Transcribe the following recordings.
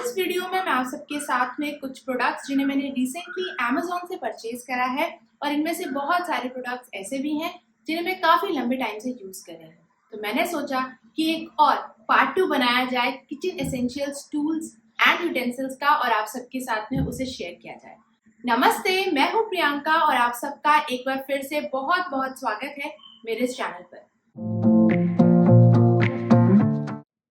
इस वीडियो में मैं आप सबके साथ में कुछ प्रोडक्ट्स जिन्हें मैंने रिसेंटली अमेजोन से परचेज करा है और इनमें से बहुत सारे प्रोडक्ट्स ऐसे भी हैं जिन्हें मैं काफ़ी लंबे टाइम से यूज़ कर रही हूँ। तो मैंने सोचा कि एक और पार्ट 2 बनाया जाए kitchen essentials tools and utensils का और आप सबके साथ में उसे शेयर किया जाए। नमस्ते, मैं हूँ प्रियंका और आप सबका एक बार फिर से बहुत बहुत स्वागत है मेरे इस चैनल पर।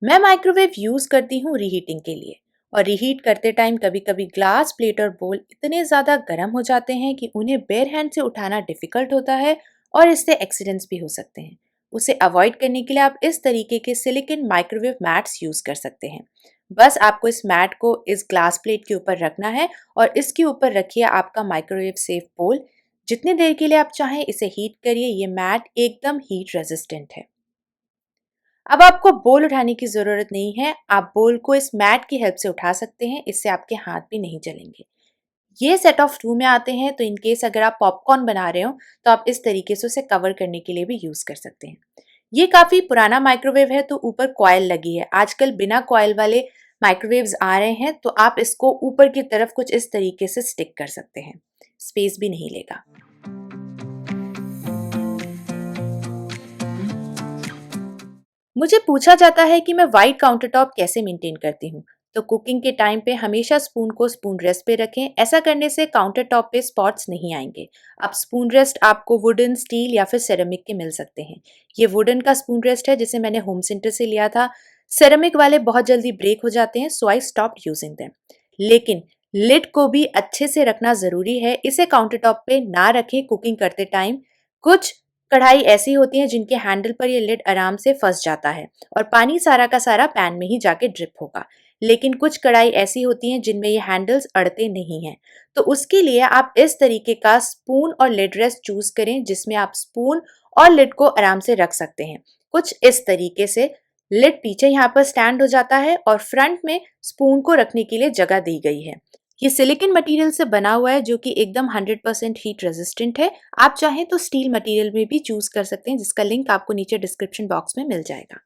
मैं माइक्रोवेव यूज करती हूँ रीहीटिंग के लिए और रीहीट करते टाइम कभी कभी ग्लास प्लेट और बोल इतने ज़्यादा गर्म हो जाते हैं कि उन्हें बेयर हैंड से उठाना डिफ़िकल्ट होता है और इससे एक्सीडेंट्स भी हो सकते हैं। उसे अवॉइड करने के लिए आप इस तरीके के सिलिकॉन माइक्रोवेव मैट्स यूज़ कर सकते हैं। बस आपको इस मैट को इस ग्लास प्लेट के ऊपर रखना है और इसके ऊपर रखिए आपका माइक्रोवेव सेफ बोल। जितनी देर के लिए आप चाहें इसे हीट करिए। ये मैट एकदम हीट रेजिस्टेंट है। अब आपको बोल उठाने की ज़रूरत नहीं है। आप बोल को इस मैट की हेल्प से उठा सकते हैं। इससे आपके हाथ भी नहीं जलेंगे। ये सेट ऑफ 2 में आते हैं, तो इन केस अगर आप पॉपकॉर्न बना रहे हो तो आप इस तरीके से उसे कवर करने के लिए भी यूज़ कर सकते हैं। ये काफ़ी पुराना माइक्रोवेव है तो ऊपर कॉइल लगी है। आजकल बिना कॉइल वाले माइक्रोवेव्स आ रहे हैं, तो आप इसको ऊपर की तरफ कुछ इस तरीके से स्टिक कर सकते हैं। स्पेस भी नहीं लेगा। मुझे पूछा जाता है कि मैं वाइट काउंटर टॉप कैसे मेंटेन करती हूँ। तो कुकिंग के टाइम पे हमेशा स्पून को स्पून रेस्ट पे रखें। ऐसा करने से काउंटर टॉप पे स्पॉट्स नहीं आएंगे। अब स्पून रेस्ट आपको वुडन, स्टील या फिर सेरेमिक के मिल सकते हैं। ये वुडन का स्पून रेस्ट है जिसे मैंने होम सेंटर से लिया था। सेरेमिक वाले बहुत जल्दी ब्रेक हो जाते हैं, सो आई स्टॉप यूजिंग देम। लेकिन लिड को भी अच्छे से रखना जरूरी है। इसे काउंटर टॉप पे ना रखें कुकिंग करते टाइम। कुछ कढ़ाई ऐसी होती हैं जिनके हैंडल पर ये लिड आराम से फंस जाता है और पानी सारा का सारा पैन में ही जाके ड्रिप होगा। लेकिन कुछ कढ़ाई ऐसी होती हैं जिनमें ये हैंडल्स अड़ते नहीं हैं। तो उसके लिए आप इस तरीके का स्पून और लिड रेस्ट चूज करें जिसमें आप स्पून और लिड को आराम से रख सकते हैं। कुछ इस तरीके से लिड पीछे यहाँ पर स्टैंड हो जाता है और फ्रंट में स्पून को रखने के लिए जगह दी गई है। ये सिलिकॉन मटेरियल से बना हुआ है जो कि एकदम 100% हीट रेजिस्टेंट है। आप चाहें तो स्टील मटेरियल में भी चूज कर सकते हैं, जिसका लिंक आपको नीचे डिस्क्रिप्शन बॉक्स में मिल जाएगा।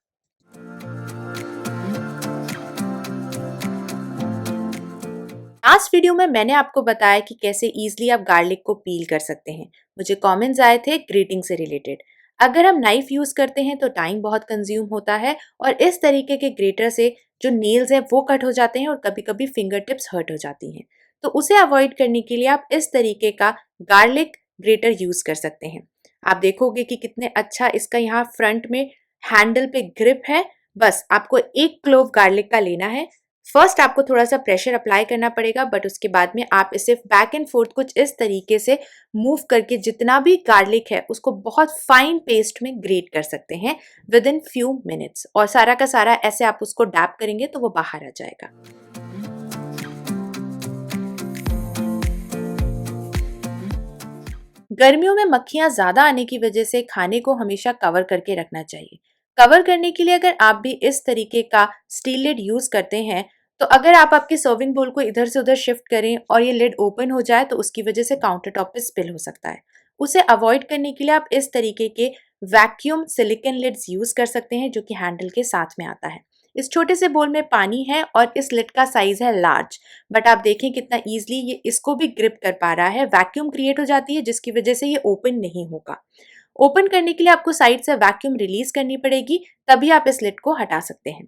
लास्ट वीडियो में मैंने आपको बताया कि कैसे इजीली आप गार्लिक को पील कर सकते हैं। मुझे कमेंट्स आए थे ग्रेटिंग से रिलेटेड। अगर हम नाइफ यूज करते हैं तो टाइम बहुत कंज्यूम होता है और इस तरीके के ग्रेटर से जो नेल्स हैं वो कट हो जाते हैं और कभी कभी फिंगर टिप्स हर्ट हो जाती हैं। तो उसे अवॉइड करने के लिए आप इस तरीके का गार्लिक ग्रेटर यूज कर सकते हैं। आप देखोगे कि कितने अच्छा इसका यहाँ फ्रंट में हैंडल पे ग्रिप है। बस आपको एक क्लोव गार्लिक का लेना है। फर्स्ट आपको थोड़ा सा प्रेशर अप्लाई करना पड़ेगा, बट उसके बाद में आप इसे बैक एंड फोर्थ कुछ इस तरीके से मूव करके जितना भी गार्लिक है उसको बहुत फाइन पेस्ट में ग्रेट कर सकते हैं विद इन फ्यू मिनट्स। और सारा का सारा ऐसे आप उसको डैप करेंगे तो वो बाहर आ जाएगा। गर्मियों में मक्खियां ज्यादा आने की वजह से खाने को हमेशा कवर करके रखना चाहिए। कवर करने के लिए अगर आप भी इस तरीके का स्टील लिड यूज करते हैं, तो अगर आप आपके सर्विंग बोल को इधर से उधर शिफ्ट करें और ये लिड ओपन हो जाए तो उसकी वजह से काउंटर टॉप पे स्पिल हो सकता है। उसे अवॉइड करने के लिए आप इस तरीके के वैक्यूम सिलिकॉन लिड्स यूज कर सकते हैं जो कि हैंडल के साथ में आता है। इस छोटे से बोल में पानी है और इस लिड का साइज है लार्ज, बट आप देखें कितना इजीली ये इसको भी ग्रिप कर पा रहा है। वैक्यूम क्रिएट हो जाती है जिसकी वजह से ये ओपन नहीं होगा। ओपन करने के लिए आपको साइड से वैक्यूम रिलीज करनी पड़ेगी, तभी आप इस लिड को हटा सकते हैं।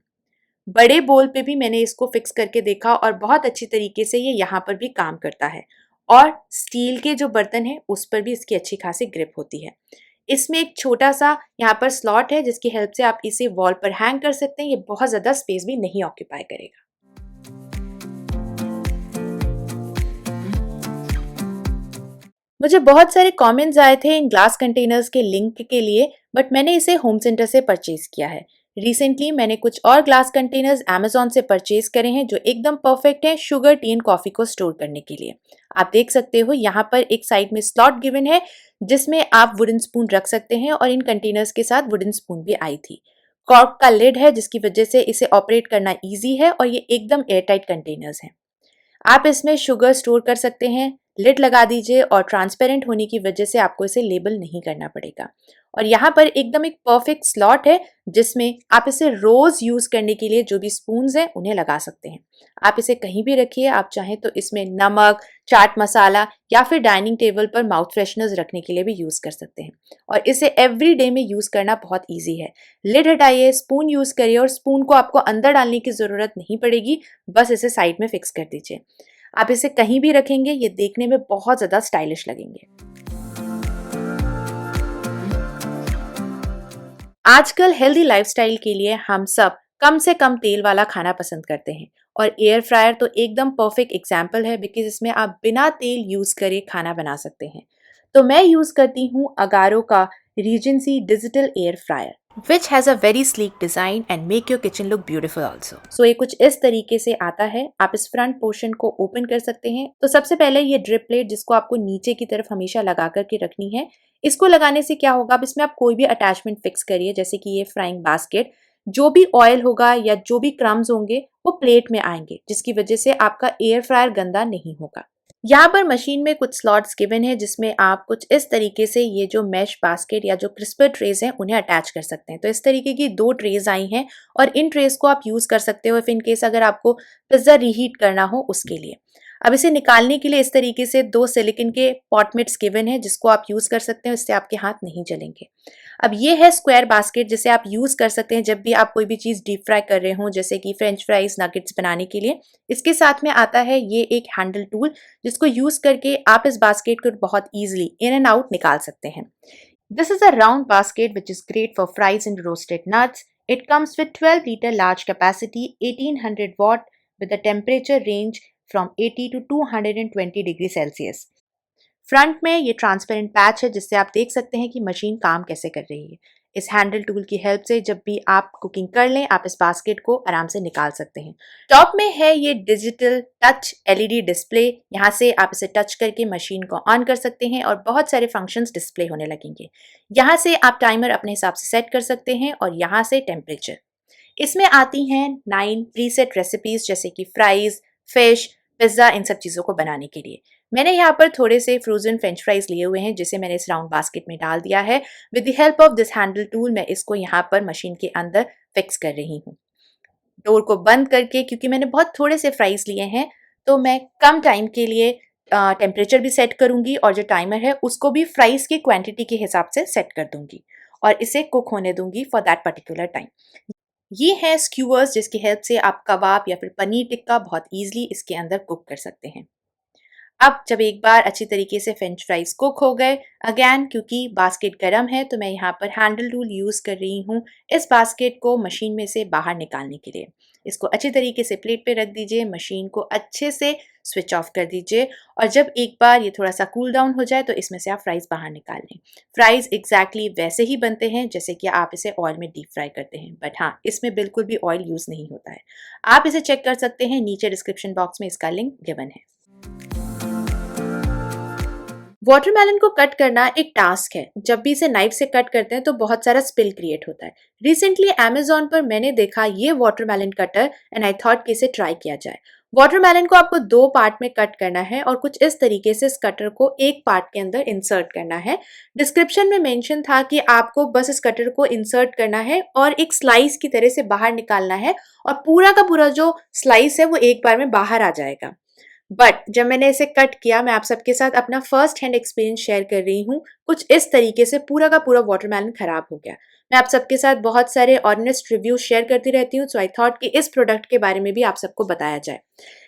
बड़े बोल पे भी मैंने इसको फिक्स करके देखा और बहुत अच्छी तरीके से ये यहाँ पर भी काम करता है। और स्टील के जो बर्तन है उस पर भी इसकी अच्छी खासी ग्रिप होती है। इसमें एक छोटा सा यहाँ पर स्लॉट है जिसकी हेल्प से आप इसे वॉल पर हैंग कर सकते हैं। ये बहुत ज्यादा स्पेस भी नहीं ऑक्यूपाई करेगा। मुझे बहुत सारे कमेंट्स आए थे इन ग्लास कंटेनर्स के लिंक के लिए, बट मैंने इसे होम सेंटर से परचेज किया है। रिसेंटली मैंने कुछ और ग्लास कंटेनर्स अमेजोन से परचेज करे हैं जो एकदम परफेक्ट हैं शुगर, टी एंड कॉफी को स्टोर करने के लिए। आप देख सकते हो यहाँ पर एक साइड में स्लॉट गिवन है जिसमें आप वुडन स्पून रख सकते हैं और इन कंटेनर्स के साथ वुडन स्पून भी आई थी। कॉर्क का लिड है जिसकी वजह से इसे ऑपरेट करना ईजी है और ये एकदम एयरटाइट कंटेनर्स हैं। आप इसमें शुगर स्टोर कर सकते हैं। लिड लगा दीजिए और ट्रांसपेरेंट होने की वजह से आपको इसे लेबल नहीं करना पड़ेगा। और यहाँ पर एकदम एक परफेक्ट स्लॉट है जिसमें आप इसे रोज यूज करने के लिए जो भी स्पून्स हैं उन्हें लगा सकते हैं। आप इसे कहीं भी रखिए, आप चाहें तो इसमें नमक, चाट मसाला या फिर डाइनिंग टेबल पर माउथ फ्रेशनर्स रखने के लिए भी यूज कर सकते हैं। और इसे एवरी डे में यूज करना बहुत ईजी है। लिड हटाइए, स्पून यूज करिए और स्पून को आपको अंदर डालने की जरूरत नहीं पड़ेगी, बस इसे साइड में फिक्स कर दीजिए। आप इसे कहीं भी रखेंगे, ये देखने में बहुत ज्यादा स्टाइलिश लगेंगे। आजकल हेल्दी लाइफस्टाइल के लिए हम सब कम से कम तेल वाला खाना पसंद करते हैं और एयर फ्रायर तो एकदम परफेक्ट एग्जाम्पल है, बिकॉज इसमें आप बिना तेल यूज करे खाना बना सकते हैं। तो मैं यूज करती हूँ अगारो का Regency digital air fryer, which has a very sleek design and make your kitchen look beautiful also. So ये कुछ इस तरीके से आता है। आप इस फ्रंट पोर्शन को ओपन कर सकते हैं। तो सबसे पहले ये ड्रिप प्लेट जिसको आपको नीचे की तरफ हमेशा लगा करके रखनी है, इसको लगाने से क्या होगा, अब इसमें आप कोई भी अटैचमेंट फिक्स करिए, जैसे कि ये फ्राइंग बास्केट, जो भी ऑयल होगा या जो भी क्रम्स होंगे वो प्लेट में आएंगे, जिसकी वजह से आपका एयर फ्रायर गंदा नहीं होगा। यहाँ पर मशीन में कुछ स्लॉट्स गिवन है जिसमें आप कुछ इस तरीके से ये जो मैश बास्केट या जो क्रिस्पर ट्रेज हैं उन्हें अटैच कर सकते हैं। तो इस तरीके की 2 ट्रेज आई हैं और इन ट्रेज को आप यूज कर सकते हो इफ इन केस अगर आपको पिज्जा रीहीट करना हो उसके लिए। अब इसे निकालने के लिए इस तरीके से 2 सिलिकॉन के पॉट मिट्स गिवन है जिसको आप यूज कर सकते हो, इससे आपके हाथ नहीं जलेंगे। अब ये है स्क्वायर बास्केट जिसे आप यूज कर सकते हैं जब भी आप कोई भी चीज डीप फ्राई कर रहे हो, जैसे कि फ्रेंच फ्राइज, नगेट्स बनाने के लिए। इसके साथ में आता है ये एक हैंडल टूल जिसको यूज करके आप इस बास्केट को बहुत ईजिली इन एंड आउट निकाल सकते हैं। This is a round basket which is great for fries and roasted nuts. It comes with 12 litre large capacity, 1800 what with a temperature range from 80 to 220 degree Celsius. Front में ये transparent patch है जिससे आप देख सकते हैं कि machine काम कैसे कर रही है। इस हैंडल टूल की हेल्प से जब भी आप कुकिंग कर लें, आप इस बास्केट को आराम से निकाल सकते हैं। टॉप में है ये डिजिटल टच एलईडी डिस्प्ले, यहाँ से आप इसे टच करके मशीन को ऑन कर सकते हैं और बहुत सारे फंक्शंस डिस्प्ले होने लगेंगे। यहाँ से आप टाइमर अपने हिसाब से सेट कर सकते हैं और यहाँ से टेम्परेचर। इसमें आती हैं 9 प्रीसेट रेसिपीज जैसे कि फ्राइज, फिश, पिज्जा, इन सब चीज़ों को बनाने के लिए। मैंने यहाँ पर थोड़े से फ्रोजन फ्रेंच फ्राइज लिए हुए हैं जिसे मैंने इस राउंड बास्केट में डाल दिया है। With the help of this handle tool मैं इसको यहाँ पर मशीन के अंदर फिक्स कर रही हूँ। डोर को बंद करके, क्योंकि मैंने बहुत थोड़े से फ्राइज लिए हैं तो मैं कम टाइम के लिए टेम्परेचर भी सेट करूँगी और जो टाइमर है उसको भी फ्राइज की क्वांटिटी के हिसाब से सेट कर दूँगी और इसे कुक होने दूँगी फॉर दैट पर्टिकुलर टाइम। ये है स्क्यूअर्स जिसकी हेल्प से आप कबाब या फिर पनीर टिक्का बहुत ईजिली इसके अंदर कुक कर सकते हैं। अब जब एक बार अच्छी तरीके से फ्रेंच फ्राइज कुक हो गए, अगेन क्योंकि बास्केट गर्म है तो मैं यहाँ पर हैंडल टूल यूज़ कर रही हूँ इस बास्केट को मशीन में से बाहर निकालने के लिए। इसको अच्छी तरीके से प्लेट पे रख दीजिए, मशीन को अच्छे से स्विच ऑफ कर दीजिए और जब एक बार ये थोड़ा सा कूल डाउन हो जाए तो इसमें से आप फ्राइज़ बाहर निकाल लें। फ्राइज़ एग्जैक्टली वैसे ही बनते हैं जैसे कि आप इसे ऑयल में डीप फ्राई करते हैं, बट हाँ, इसमें बिल्कुल भी ऑयल यूज़ नहीं होता है। आप इसे चेक कर सकते हैं, नीचे डिस्क्रिप्शन बॉक्स में इसका लिंक गिवन है। वाटरमेलन को कट करना एक टास्क है। जब भी इसे नाइफ से कट करते हैं तो बहुत सारा स्पिल क्रिएट होता है। रिसेंटली अमेजोन पर मैंने देखा ये watermelon cutter and I thought कि इसे ट्राई किया जाए। वाटरमेलन को आपको 2 पार्ट में कट करना है और कुछ इस तरीके से इस कटर को एक पार्ट के अंदर इंसर्ट करना है। डिस्क्रिप्शन में मेंशन था कि आपको बस इस कटर को इंसर्ट करना है और एक स्लाइस की तरह से बाहर निकालना है और पूरा का पूरा जो स्लाइस है वो एक बार में बाहर आ जाएगा। बट जब मैंने इसे कट किया, मैं आप सबके साथ अपना फर्स्ट हैंड एक्सपीरियंस शेयर कर रही हूँ, कुछ इस तरीके से पूरा का पूरा वाटरमेलन खराब हो गया। मैं आप सबके साथ बहुत सारे ऑनेस्ट रिव्यूज शेयर करती रहती हूँ, सो आई थॉट कि इस प्रोडक्ट के बारे में भी आप सबको बताया जाए।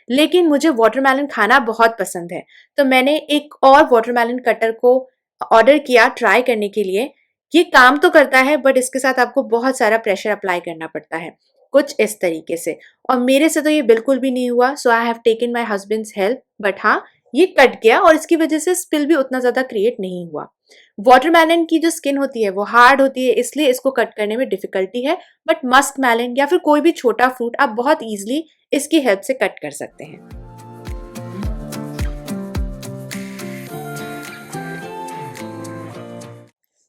लेकिन मुझे वाटरमेलन खाना बहुत पसंद है तो मैंने एक और वाटरमेलन कटर को ऑर्डर किया ट्राई करने के लिए। ये काम तो करता है बट इसके साथ आपको बहुत सारा प्रेशर अप्लाई करना पड़ता है, कुछ इस तरीके से, और मेरे से तो ये बिल्कुल भी नहीं हुआ। So I have taken my husband's help, but हाँ, ये कट गया और इसकी वजह से स्पिल भी उतना ज़्यादा क्रिएट नहीं हुआ। वाटरमेलन की जो स्किन होती है वो हार्ड होती है, इसलिए इसको कट करने में डिफिकल्टी है, बट मस्क मेलन या फिर कोई भी छोटा फ्रूट आप बहुत ईजिली इसकी हेल्प से कट कर सकते हैं।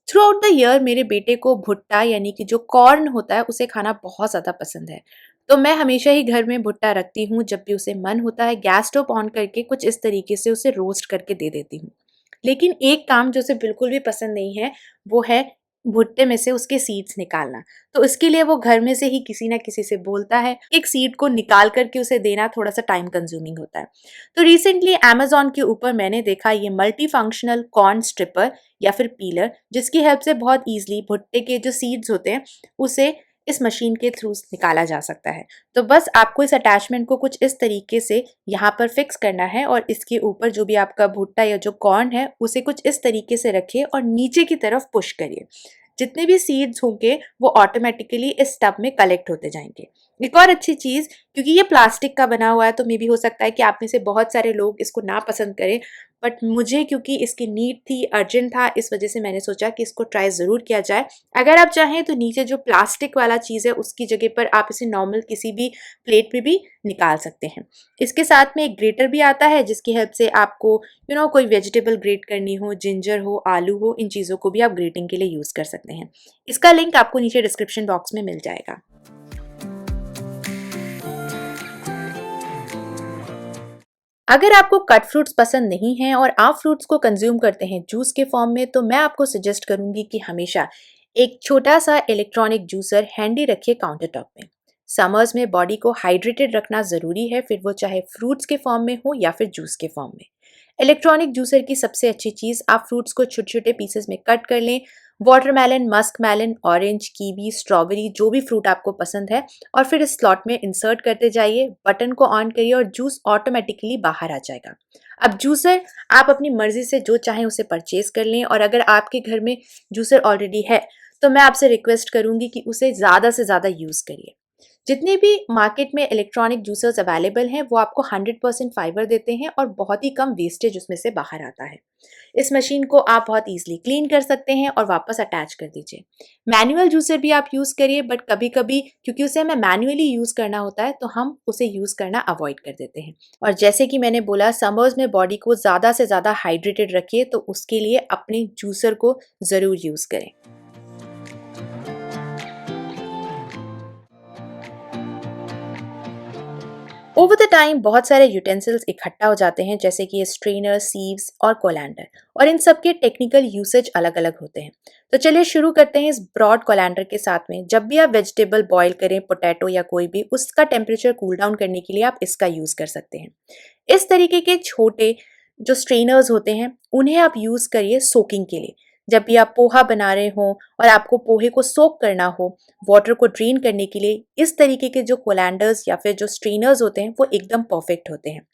थ्रू आउट द ईयर मेरे बेटे को भुट्टा यानी कि जो कॉर्न होता है उसे खाना बहुत ज़्यादा पसंद है, तो मैं हमेशा ही घर में भुट्टा रखती हूँ। जब भी उसे मन होता है गैस स्टोव ऑन करके कुछ इस तरीके से उसे रोस्ट करके दे देती हूँ। लेकिन एक काम जो उसे बिल्कुल भी पसंद नहीं है वो है भुट्टे में से उसके सीड्स निकालना। तो इसके लिए वो घर में से ही किसी ना किसी से बोलता है। एक सीड को निकाल करके उसे देना थोड़ा सा टाइम कंज्यूमिंग होता है। तो रिसेंटली अमेजोन के ऊपर मैंने देखा ये मल्टी फंक्शनल कॉर्न स्ट्रिपर या फिर पीलर, जिसकी हेल्प से बहुत ईजिली भुट्टे के जो सीड्स होते हैं उसे इस मशीन के थ्रू निकाला जा सकता है। तो बस आपको इस अटैचमेंट को कुछ इस तरीके से यहाँ पर फिक्स करना है और इसके ऊपर जो भी आपका भुट्टा या जो कॉर्न है उसे कुछ इस तरीके से रखिए और नीचे की तरफ पुश करिए। जितने भी सीड्स होंगे वो ऑटोमेटिकली इस टब में कलेक्ट होते जाएंगे। एक और अच्छी चीज़, क्योंकि ये प्लास्टिक का बना हुआ है तो मे भी हो सकता है कि आप में से बहुत सारे लोग इसको ना पसंद करें, बट मुझे क्योंकि इसकी नीड थी, अर्जेंट था, इस वजह से मैंने सोचा कि इसको ट्राई ज़रूर किया जाए। अगर आप चाहें तो नीचे जो प्लास्टिक वाला चीज़ है उसकी जगह पर आप इसे नॉर्मल किसी भी प्लेट में भी निकाल सकते हैं। इसके साथ में एक ग्रेटर भी आता है जिसकी हेल्प से आपको कोई वेजिटेबल ग्रेट करनी हो, जिंजर हो, आलू हो, इन चीज़ों को भी आप ग्रेटिंग के लिए यूज़ कर सकते हैं। इसका लिंक आपको नीचे डिस्क्रिप्शन बॉक्स में मिल जाएगा। अगर आपको कट फ्रूट्स पसंद नहीं हैं और आप फ्रूट्स को कंज्यूम करते हैं जूस के फॉर्म में, तो मैं आपको सजेस्ट करूंगी कि हमेशा एक छोटा सा इलेक्ट्रॉनिक जूसर हैंडी रखिए काउंटर टॉप में। समर्स में बॉडी को हाइड्रेटेड रखना ज़रूरी है, फिर वो चाहे फ्रूट्स के फॉर्म में हो या फिर जूस के फॉर्म में। इलेक्ट्रॉनिक जूसर की सबसे अच्छी चीज़, आप फ्रूट्स को छोटे छोटे पीसेस में कट कर लें। Watermelon, musk melon, orange, kiwi, strawberry, जो भी फ्रूट आपको पसंद है, और फिर इस स्लॉट में इंसर्ट करते जाइए, बटन को ऑन करिए और जूस ऑटोमेटिकली बाहर आ जाएगा। अब जूसर आप अपनी मर्जी से जो चाहें उसे परचेज कर लें, और अगर आपके घर में जूसर ऑलरेडी है तो मैं आपसे रिक्वेस्ट करूंगी कि उसे ज़्यादा से ज़्यादा यूज़ करिए। जितने भी मार्केट में इलेक्ट्रॉनिक जूसर्स अवेलेबल हैं वो आपको 100% फाइबर देते हैं और बहुत ही कम वेस्टेज उसमें से बाहर आता है। इस मशीन को आप बहुत ईजिली क्लीन कर सकते हैं और वापस अटैच कर दीजिए। मैनुअल जूसर भी आप यूज़ करिए, बट कभी कभी क्योंकि उसे हमें मैनुअली यूज़ करना होता है तो हम उसे यूज़ करना अवॉइड कर देते हैं। और जैसे कि मैंने बोला, समर्स में बॉडी को ज़्यादा से ज़्यादा हाइड्रेटेड रखिए, तो उसके लिए अपने जूसर को ज़रूर यूज़ करें। ओवर द टाइम बहुत सारे यूटेंसिल्स इकट्ठा हो जाते हैं, जैसे कि स्ट्रेनर, सीव्स और कोलैंडर, और इन सब के टेक्निकल यूसेज अलग अलग होते हैं। तो चलिए शुरू करते हैं इस ब्रॉड कोलैंडर के साथ में। जब भी आप वेजिटेबल बॉईल करें, पोटैटो या कोई भी, उसका टेम्परेचर कूल डाउन करने के लिए आप इसका यूज़ कर सकते हैं। इस तरीके के छोटे जो स्ट्रेनर्स होते हैं उन्हें आप यूज़ करिए सोकिंग के लिए। जब भी आप पोहा बना रहे हो और आपको पोहे को सोक करना हो, वाटर को ड्रेन करने के लिए, इस तरीके के जो कोलैंडर्स या फिर जो स्ट्रेनर्स होते हैं वो एकदम परफेक्ट होते हैं।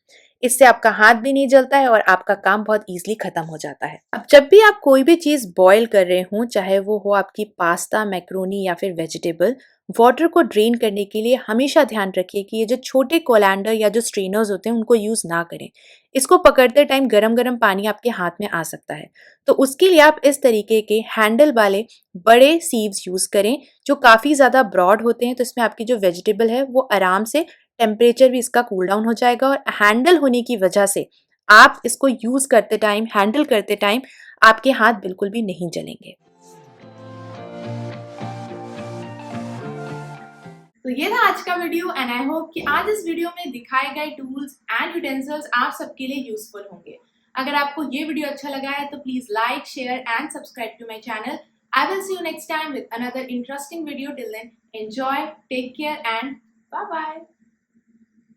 इससे आपका हाथ भी नहीं जलता है और आपका काम बहुत ईजिली खत्म हो जाता है। अब जब भी आप कोई भी चीज़ बॉईल कर रहे हो, चाहे वो हो आपकी पास्ता, मैक्रोनी या फिर वेजिटेबल, वाटर को ड्रेन करने के लिए हमेशा ध्यान रखिए कि ये जो छोटे कोलैंडर या जो स्ट्रेनर्स होते हैं उनको यूज़ ना करें। इसको पकड़ते टाइम गरम गरम पानी आपके हाथ में आ सकता है। तो उसके लिए आप इस तरीके के हैंडल वाले बड़े सीव्स यूज़ करें जो काफ़ी ज़्यादा ब्रॉड होते हैं। तो इसमें आपकी जो वेजिटेबल है वो आराम से, टेम्परेचर भी इसका कूल डाउन हो जाएगा, और हैंडल होने की वजह से आप इसको यूज़ करते टाइम, हैंडल करते टाइम आपके हाथ बिल्कुल भी नहीं जलेंगे। तो ये था आज का वीडियो, एंड आई होप कि आज इस वीडियो में दिखाए गए टूल्स एंड यूटेंसिल्स आप सबके लिए यूजफुल होंगे। अगर आपको ये वीडियो अच्छा लगा है तो please like, share and subscribe to my channel. I will see you next time with another interesting video. Till then, enjoy, take care and bye bye.